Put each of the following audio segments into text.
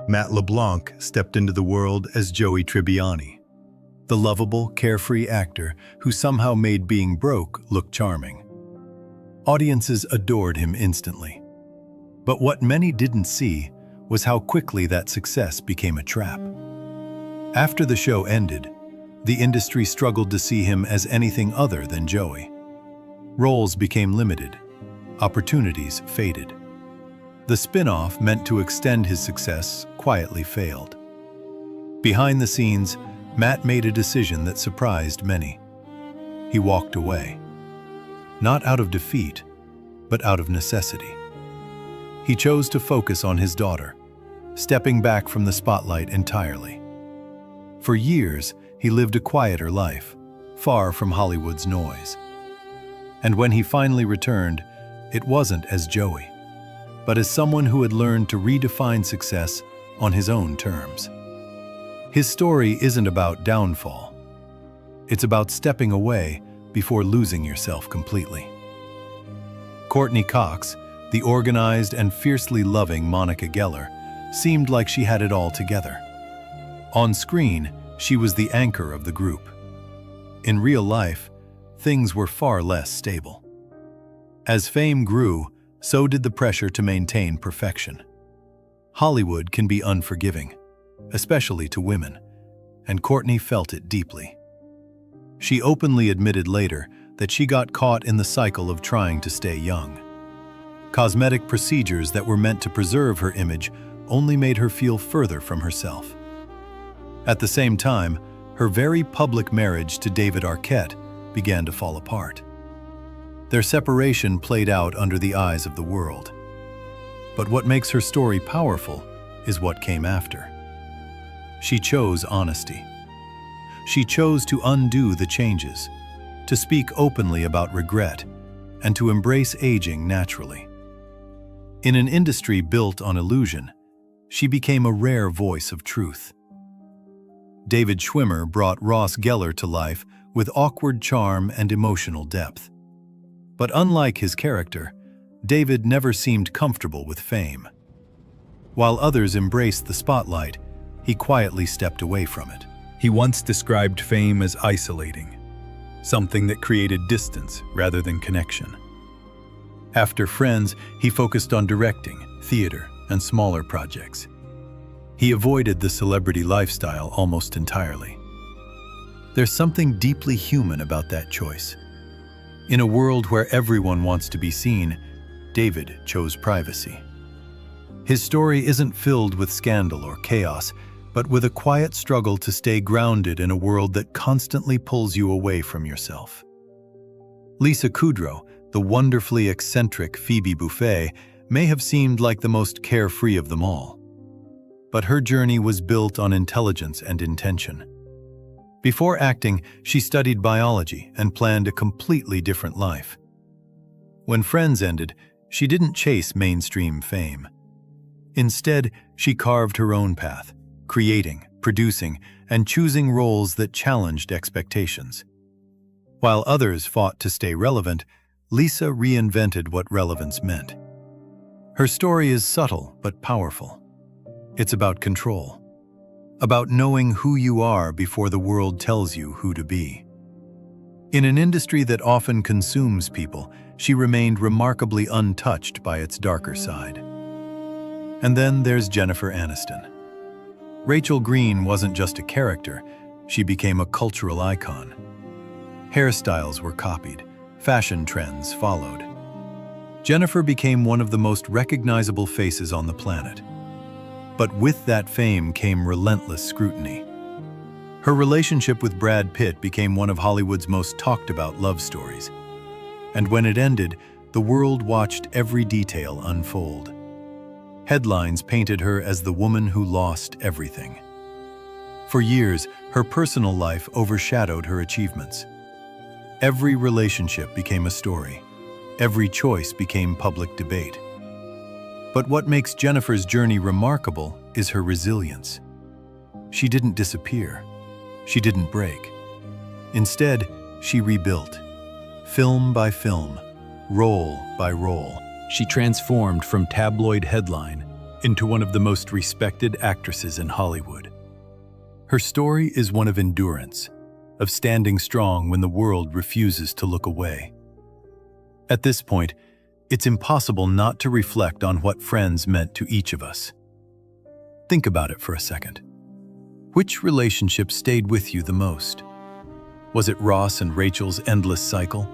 Matt LeBlanc stepped into the world as Joey Tribbiani, the lovable, carefree actor who somehow made being broke look charming. Audiences adored him instantly. But what many didn't see was how quickly that success became a trap. After the show ended, the industry struggled to see him as anything other than Joey. Roles became limited. Opportunities faded. The spin-off meant to extend his success quietly failed. Behind the scenes, Matt made a decision that surprised many. He walked away. Not out of defeat, but out of necessity. He chose to focus on his daughter, stepping back from the spotlight entirely. For years, he lived a quieter life, far from Hollywood's noise. And when he finally returned, it wasn't as Joey, but as someone who had learned to redefine success on his own terms. His story isn't about downfall. It's about stepping away before losing yourself completely. Courteney Cox, the organized and fiercely loving Monica Geller, seemed like she had it all together. On screen, she was the anchor of the group. In real life, things were far less stable. As fame grew, so did the pressure to maintain perfection. Hollywood can be unforgiving, especially to women, and Courteney felt it deeply. She openly admitted later that she got caught in the cycle of trying to stay young. Cosmetic procedures that were meant to preserve her image only made her feel further from herself. At the same time, her very public marriage to David Arquette began to fall apart. Their separation played out under the eyes of the world. But what makes her story powerful is what came after. She chose honesty. She chose to undo the changes, to speak openly about regret, and to embrace aging naturally. In an industry built on illusion, she became a rare voice of truth. David Schwimmer brought Ross Geller to life with awkward charm and emotional depth. But unlike his character, David never seemed comfortable with fame. While others embraced the spotlight, he quietly stepped away from it. He once described fame as isolating, something that created distance rather than connection. After Friends, he focused on directing, theater, and smaller projects. He avoided the celebrity lifestyle almost entirely. There's something deeply human about that choice. In a world where everyone wants to be seen, David chose privacy. His story isn't filled with scandal or chaos, but with a quiet struggle to stay grounded in a world that constantly pulls you away from yourself. Lisa Kudrow, the wonderfully eccentric Phoebe Buffay, may have seemed like the most carefree of them all. But her journey was built on intelligence and intention. Before acting, she studied biology and planned a completely different life. When Friends ended, she didn't chase mainstream fame. Instead, she carved her own path, creating, producing, and choosing roles that challenged expectations. While others fought to stay relevant, Lisa reinvented what relevance meant. Her story is subtle but powerful. It's about control, about knowing who you are before the world tells you who to be. In an industry that often consumes people, she remained remarkably untouched by its darker side. And then there's Jennifer Aniston. Rachel Green wasn't just a character, she became a cultural icon. Hairstyles were copied, fashion trends followed. Jennifer became one of the most recognizable faces on the planet. But with that fame came relentless scrutiny. Her relationship with Brad Pitt became one of Hollywood's most talked-about love stories. And when it ended, the world watched every detail unfold. Headlines painted her as the woman who lost everything. For years, her personal life overshadowed her achievements. Every relationship became a story. Every choice became public debate. But what makes Jennifer's journey remarkable is her resilience. She didn't disappear. She didn't break. Instead, she rebuilt, film by film, role by role. She transformed from tabloid headline into one of the most respected actresses in Hollywood. Her story is one of endurance, of standing strong when the world refuses to look away. At this point, it's impossible not to reflect on what Friends meant to each of us. Think about it for a second. Which relationship stayed with you the most? Was it Ross and Rachel's endless cycle?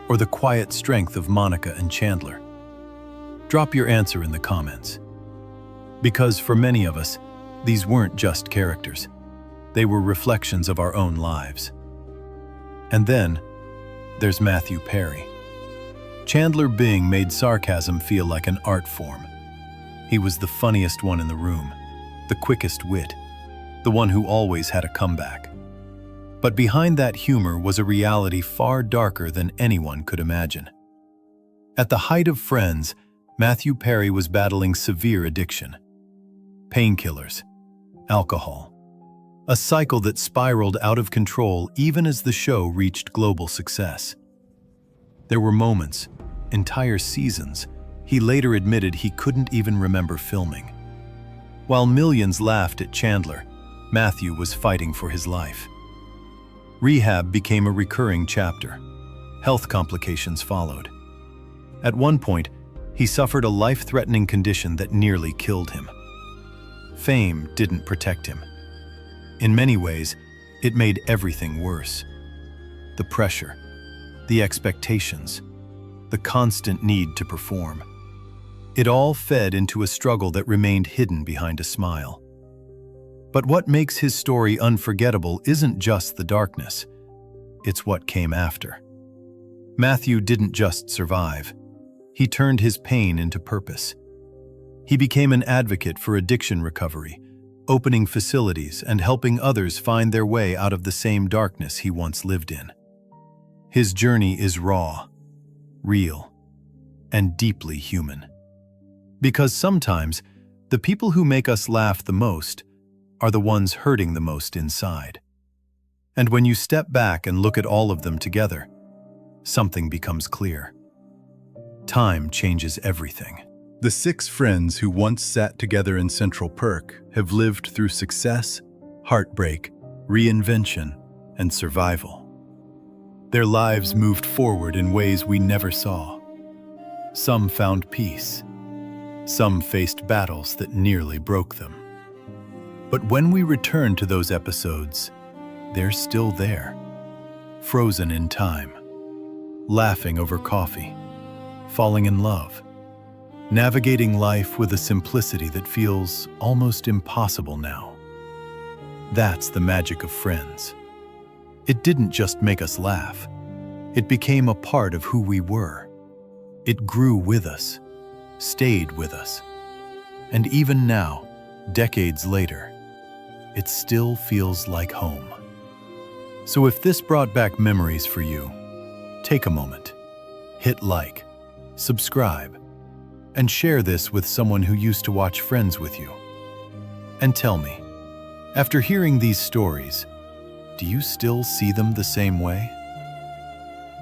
Or the quiet strength of Monica and Chandler? Drop your answer in the comments. Because for many of us, these weren't just characters. They were reflections of our own lives. And then, there's Matthew Perry. Chandler Bing made sarcasm feel like an art form. He was the funniest one in the room, the quickest wit, the one who always had a comeback. But behind that humor was a reality far darker than anyone could imagine. At the height of Friends, Matthew Perry was battling severe addiction. Painkillers, alcohol, a cycle that spiraled out of control even as the show reached global success. There were moments, entire seasons, he later admitted he couldn't even remember filming. While millions laughed at Chandler, Matthew was fighting for his life. Rehab became a recurring chapter. Health complications followed. At one point, he suffered a life-threatening condition that nearly killed him. Fame didn't protect him. In many ways, it made everything worse. The pressure, the expectations, the constant need to perform. It all fed into a struggle that remained hidden behind a smile. But what makes his story unforgettable isn't just the darkness. It's what came after. Matthew didn't just survive. He turned his pain into purpose. He became an advocate for addiction recovery, opening facilities and helping others find their way out of the same darkness he once lived in. His journey is raw, real, and deeply human. Because sometimes, the people who make us laugh the most are the ones hurting the most inside. And when you step back and look at all of them together, something becomes clear. Time changes everything. The 6 friends who once sat together in Central Perk have lived through success, heartbreak, reinvention, and survival. Their lives moved forward in ways we never saw. Some found peace. Some faced battles that nearly broke them. But when we return to those episodes, they're still there, frozen in time, laughing over coffee, falling in love, navigating life with a simplicity that feels almost impossible now. That's the magic of Friends. It didn't just make us laugh. It became a part of who we were. It grew with us, stayed with us. And even now, decades later, it still feels like home. So if this brought back memories for you, take a moment, hit like, subscribe, and share this with someone who used to watch Friends with you. And tell me, after hearing these stories, do you still see them the same way?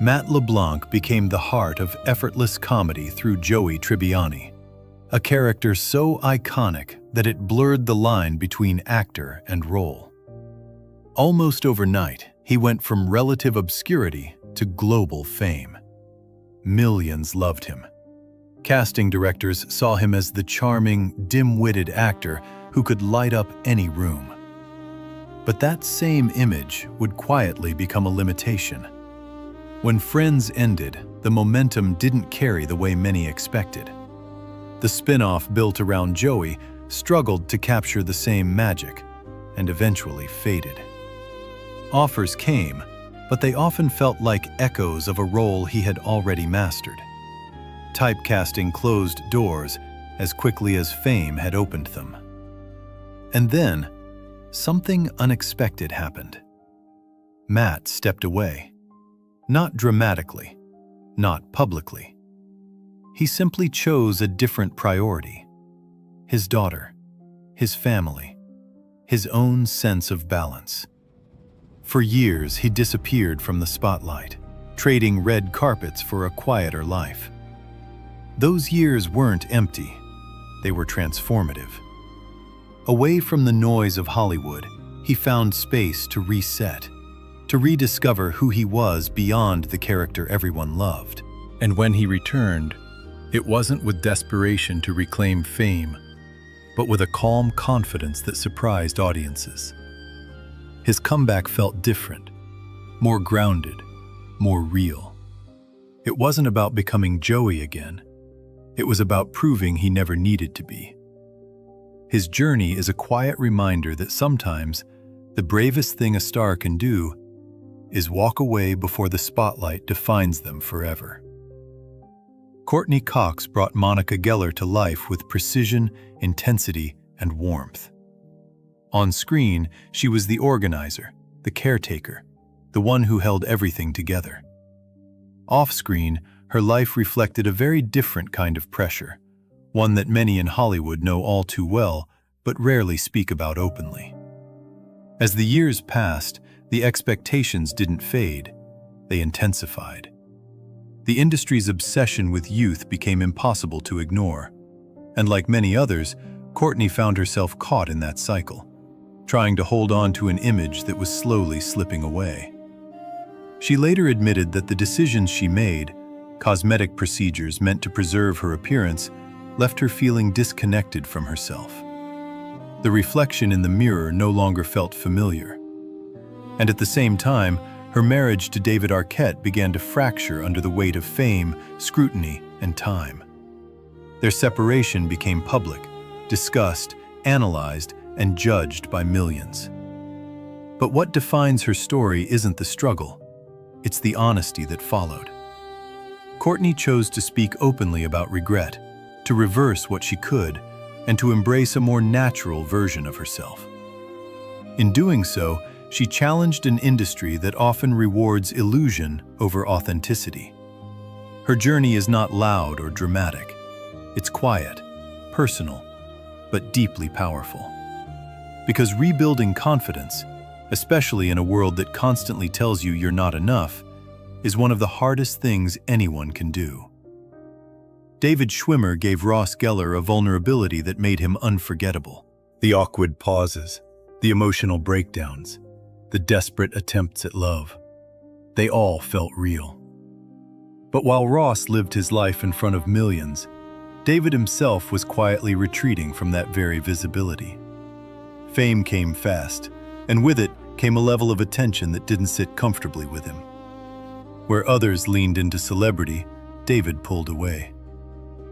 Matt LeBlanc became the heart of effortless comedy through Joey Tribbiani, a character so iconic that it blurred the line between actor and role. Almost overnight, he went from relative obscurity to global fame. Millions loved him. Casting directors saw him as the charming, dim-witted actor who could light up any room. But that same image would quietly become a limitation. When Friends ended, the momentum didn't carry the way many expected. The spin-off built around Joey struggled to capture the same magic and eventually faded. Offers came, but they often felt like echoes of a role he had already mastered. Typecasting closed doors as quickly as fame had opened them. And then, something unexpected happened. Matt stepped away. Not dramatically, not publicly. He simply chose a different priority. His daughter, his family, his own sense of balance. For years, he disappeared from the spotlight, trading red carpets for a quieter life. Those years weren't empty. they were transformative. Away from the noise of Hollywood, he found space to reset, to rediscover who he was beyond the character everyone loved. And when he returned, it wasn't with desperation to reclaim fame, but with a calm confidence that surprised audiences. His comeback felt different, more grounded, more real. It wasn't about becoming Joey again. It was about proving he never needed to be. His journey is a quiet reminder that sometimes the bravest thing a star can do is walk away before the spotlight defines them forever. Courteney Cox brought Monica Geller to life with precision, intensity, and warmth. On screen, she was the organizer, the caretaker, the one who held everything together. Off-screen, her life reflected a very different kind of pressure, one that many in Hollywood know all too well, but rarely speak about openly. As the years passed, the expectations didn't fade, they intensified. The industry's obsession with youth became impossible to ignore, and like many others, Courteney found herself caught in that cycle, trying to hold on to an image that was slowly slipping away. She later admitted that the decisions she made, cosmetic procedures meant to preserve her appearance, left her feeling disconnected from herself. The reflection in the mirror no longer felt familiar. And at the same time, her marriage to David Arquette began to fracture under the weight of fame, scrutiny, and time. Their separation became public, discussed, analyzed, and judged by millions. But what defines her story isn't the struggle. It's the honesty that followed. Courteney chose to speak openly about regret, to reverse what she could, and to embrace a more natural version of herself. In doing so, she challenged an industry that often rewards illusion over authenticity. Her journey is not loud or dramatic. It's quiet, personal, but deeply powerful. Because rebuilding confidence, especially in a world that constantly tells you you're not enough, is one of the hardest things anyone can do. David Schwimmer gave Ross Geller a vulnerability that made him unforgettable. The awkward pauses, the emotional breakdowns, the desperate attempts at love. They all felt real. But while Ross lived his life in front of millions, David himself was quietly retreating from that very visibility. Fame came fast, and with it came a level of attention that didn't sit comfortably with him. Where others leaned into celebrity, David pulled away.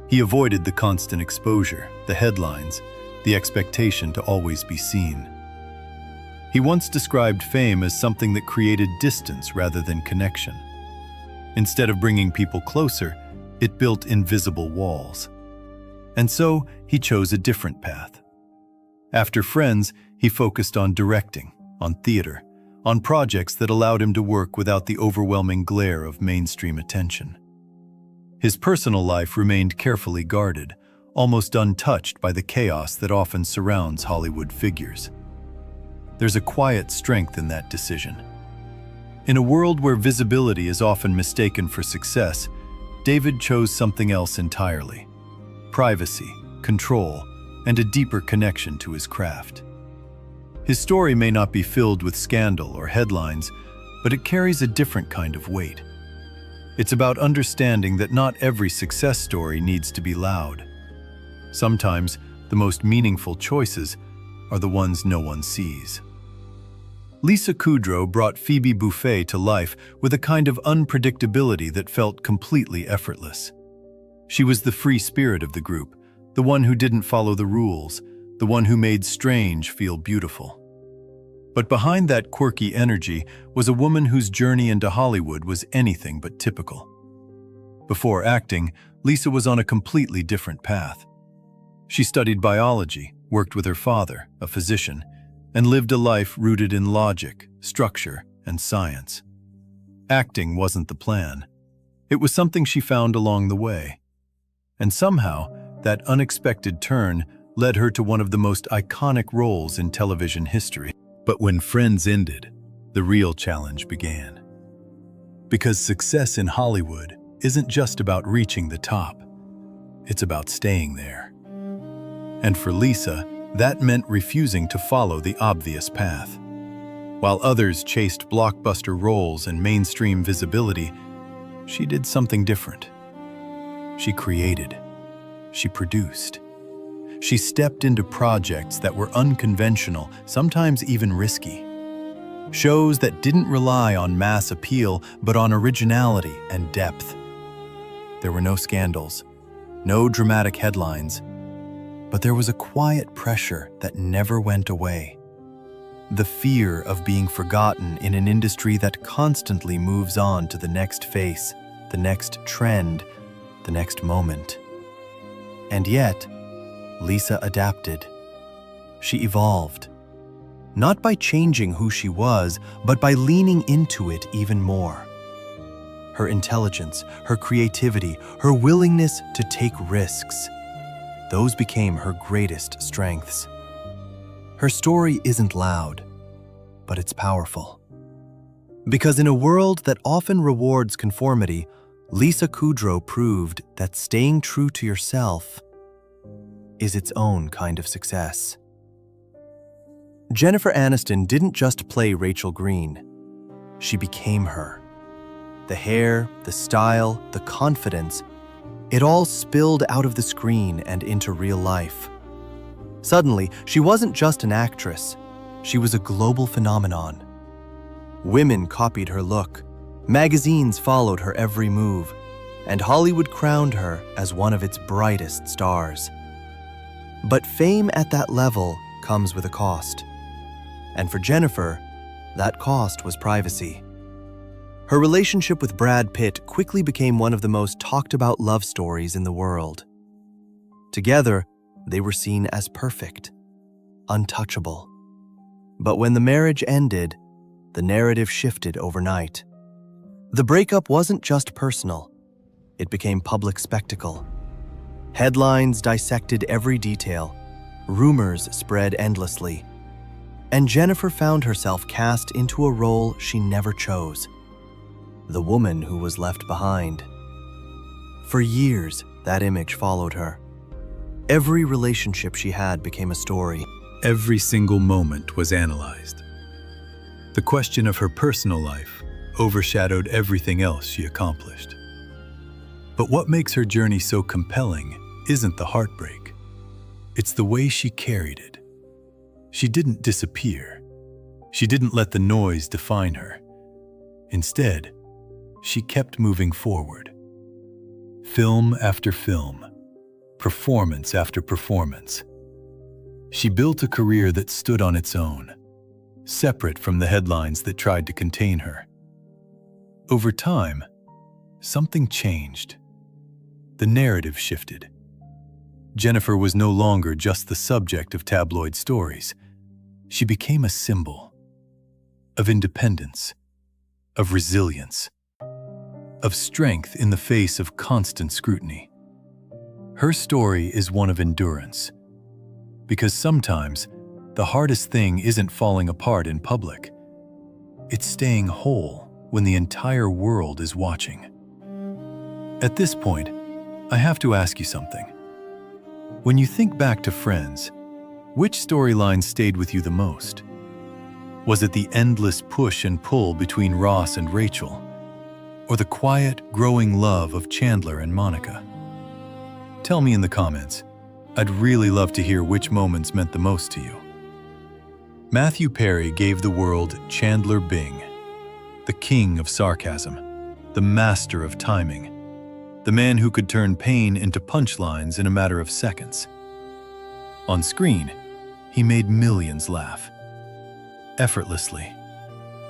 He avoided the constant exposure, the headlines, the expectation to always be seen. He once described fame as something that created distance rather than connection. Instead of bringing people closer, it built invisible walls. And so, he chose a different path. After Friends, he focused on directing, on theater, on projects that allowed him to work without the overwhelming glare of mainstream attention. His personal life remained carefully guarded, almost untouched by the chaos that often surrounds Hollywood figures. There's a quiet strength in that decision. In a world where visibility is often mistaken for success, David chose something else entirely: privacy, control, and a deeper connection to his craft. His story may not be filled with scandal or headlines, but it carries a different kind of weight. It's about understanding that not every success story needs to be loud. Sometimes, the most meaningful choices are the ones no one sees. Lisa Kudrow brought Phoebe Buffay to life with a kind of unpredictability that felt completely effortless. She was the free spirit of the group, the one who didn't follow the rules, the one who made strange feel beautiful. But behind that quirky energy was a woman whose journey into Hollywood was anything but typical. Before acting, Lisa was on a completely different path. She studied biology, worked with her father, a physician, and lived a life rooted in logic, structure, and science. Acting wasn't the plan. It was something she found along the way. And somehow, that unexpected turn led her to one of the most iconic roles in television history. But when Friends ended, the real challenge began. Because success in Hollywood isn't just about reaching the top. It's about staying there. And for Lisa, that meant refusing to follow the obvious path. While others chased blockbuster roles and mainstream visibility, she did something different. She created. She produced. She stepped into projects that were unconventional, sometimes even risky. Shows that didn't rely on mass appeal, but on originality and depth. There were no scandals, no dramatic headlines, but there was a quiet pressure that never went away. The fear of being forgotten in an industry that constantly moves on to the next face, the next trend, the next moment. And yet, Lisa adapted. She evolved. Not by changing who she was, but by leaning into it even more. Her intelligence, her creativity, her willingness to take risks, those became her greatest strengths. Her story isn't loud, but it's powerful. Because in a world that often rewards conformity, Lisa Kudrow proved that staying true to yourself is its own kind of success. Jennifer Aniston didn't just play Rachel Green. She became her. The hair, the style, the confidence, it all spilled out of the screen and into real life. Suddenly, she wasn't just an actress. She was a global phenomenon. Women copied her look. Magazines followed her every move, and Hollywood crowned her as one of its brightest stars. But fame at that level comes with a cost. And for Jennifer, that cost was privacy. Her relationship with Brad Pitt quickly became one of the most talked about love stories in the world. Together, they were seen as perfect, untouchable. But when the marriage ended, the narrative shifted overnight. The breakup wasn't just personal. It became public spectacle. Headlines dissected every detail. Rumors spread endlessly. And Jennifer found herself cast into a role she never chose. The woman who was left behind. For years, that image followed her. Every relationship she had became a story. Every single moment was analyzed. The question of her personal life overshadowed everything else she accomplished. But what makes her journey so compelling isn't the heartbreak. It's the way she carried it. She didn't disappear. She didn't let the noise define her. Instead, she kept moving forward. Film after film, performance after performance. She built a career that stood on its own, separate from the headlines that tried to contain her. Over time, something changed. The narrative shifted. Jennifer was no longer just the subject of tabloid stories. She became a symbol of independence, of resilience, of strength in the face of constant scrutiny. Her story is one of endurance, because sometimes the hardest thing isn't falling apart in public. It's staying whole when the entire world is watching. At this point, I have to ask you something. When you think back to Friends, which storyline stayed with you the most? Was it the endless push and pull between Ross and Rachel? Or the quiet, growing love of Chandler and Monica? Tell me in the comments. I'd really love to hear which moments meant the most to you. Matthew Perry gave the world Chandler Bing, the king of sarcasm, the master of timing, the man who could turn pain into punchlines in a matter of seconds. On screen, he made millions laugh. Effortlessly,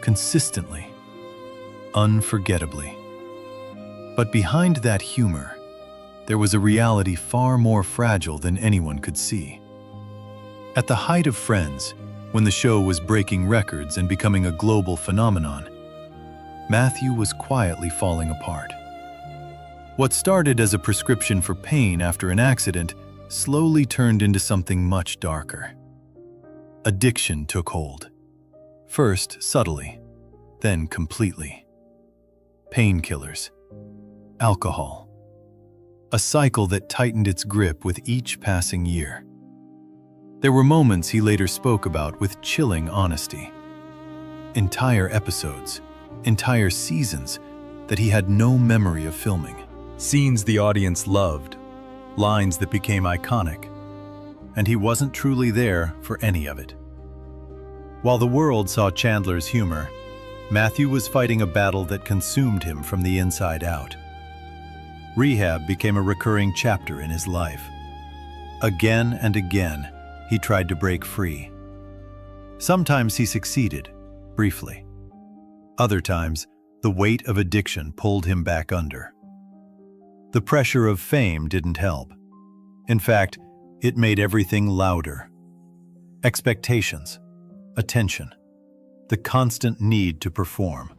consistently, unforgettably. But behind that humor, there was a reality far more fragile than anyone could see. At the height of Friends, when the show was breaking records and becoming a global phenomenon, Matthew was quietly falling apart. What started as a prescription for pain after an accident slowly turned into something much darker. Addiction took hold. First subtly, then completely. Painkillers, alcohol. A cycle that tightened its grip with each passing year. There were moments he later spoke about with chilling honesty. Entire episodes, entire seasons that he had no memory of filming. Scenes the audience loved, lines that became iconic, and he wasn't truly there for any of it. While the world saw Chandler's humor, Matthew was fighting a battle that consumed him from the inside out. Rehab became a recurring chapter in his life. Again and again, he tried to break free. Sometimes he succeeded, briefly. Other times, the weight of addiction pulled him back under. The pressure of fame didn't help. In fact, it made everything louder. Expectations, attention, the constant need to perform.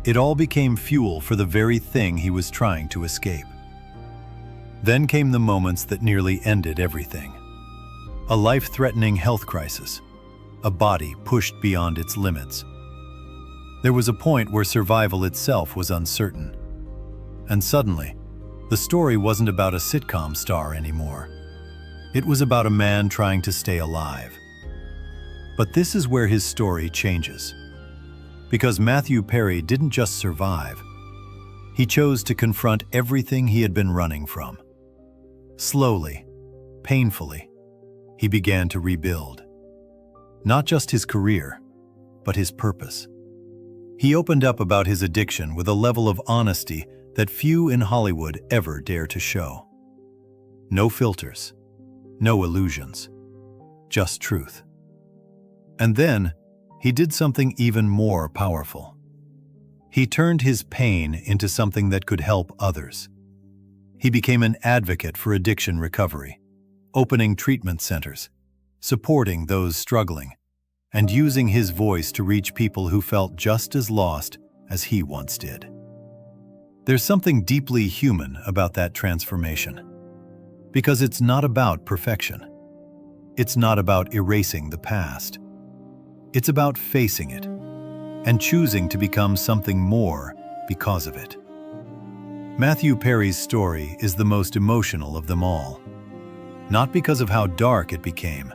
It all became fuel for the very thing he was trying to escape. Then came the moments that nearly ended everything. A life-threatening health crisis, a body pushed beyond its limits. There was a point where survival itself was uncertain. And suddenly, the story wasn't about a sitcom star anymore. It was about a man trying to stay alive. But this is where his story changes. Because Matthew Perry didn't just survive. He chose to confront everything he had been running from. Slowly, painfully, he began to rebuild. Not just his career, but his purpose. He opened up about his addiction with a level of honesty that few in Hollywood ever dare to show. No filters, no illusions, just truth. And then, he did something even more powerful. He turned his pain into something that could help others. He became an advocate for addiction recovery, opening treatment centers, supporting those struggling, and using his voice to reach people who felt just as lost as he once did. There's something deeply human about that transformation, because it's not about perfection. It's not about erasing the past. It's about facing it and choosing to become something more because of it. Matthew Perry's story is the most emotional of them all, not because of how dark it became,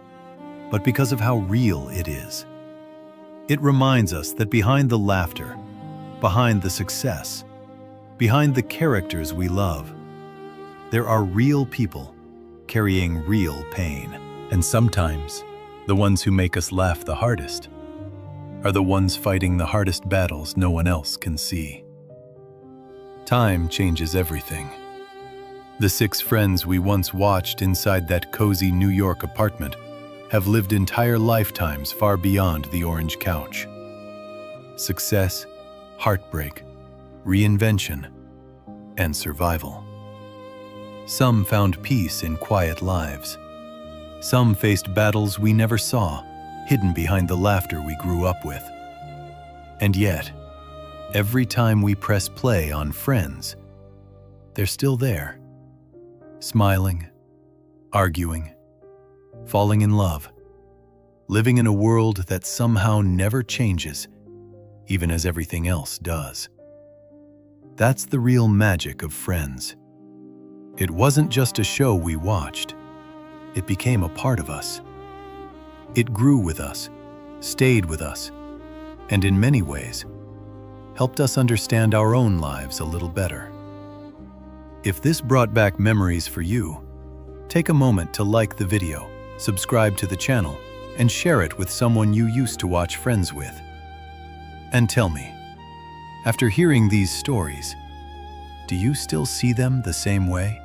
but because of how real it is. It reminds us that behind the laughter, behind the success, behind the characters we love, there are real people carrying real pain. And sometimes, the ones who make us laugh the hardest are the ones fighting the hardest battles no one else can see. Time changes everything. The 6 friends we once watched inside that cozy New York apartment have lived entire lifetimes far beyond the orange couch. Success, heartbreak, reinvention, and survival. Some found peace in quiet lives. Some faced battles we never saw, hidden behind the laughter we grew up with. And yet, every time we press play on Friends, they're still there, smiling, arguing, falling in love, living in a world that somehow never changes, even as everything else does. That's the real magic of Friends. It wasn't just a show we watched. It became a part of us. It grew with us, stayed with us, and in many ways, helped us understand our own lives a little better. If this brought back memories for you, take a moment to like the video, subscribe to the channel, and share it with someone you used to watch Friends with. And tell me, after hearing these stories, do you still see them the same way?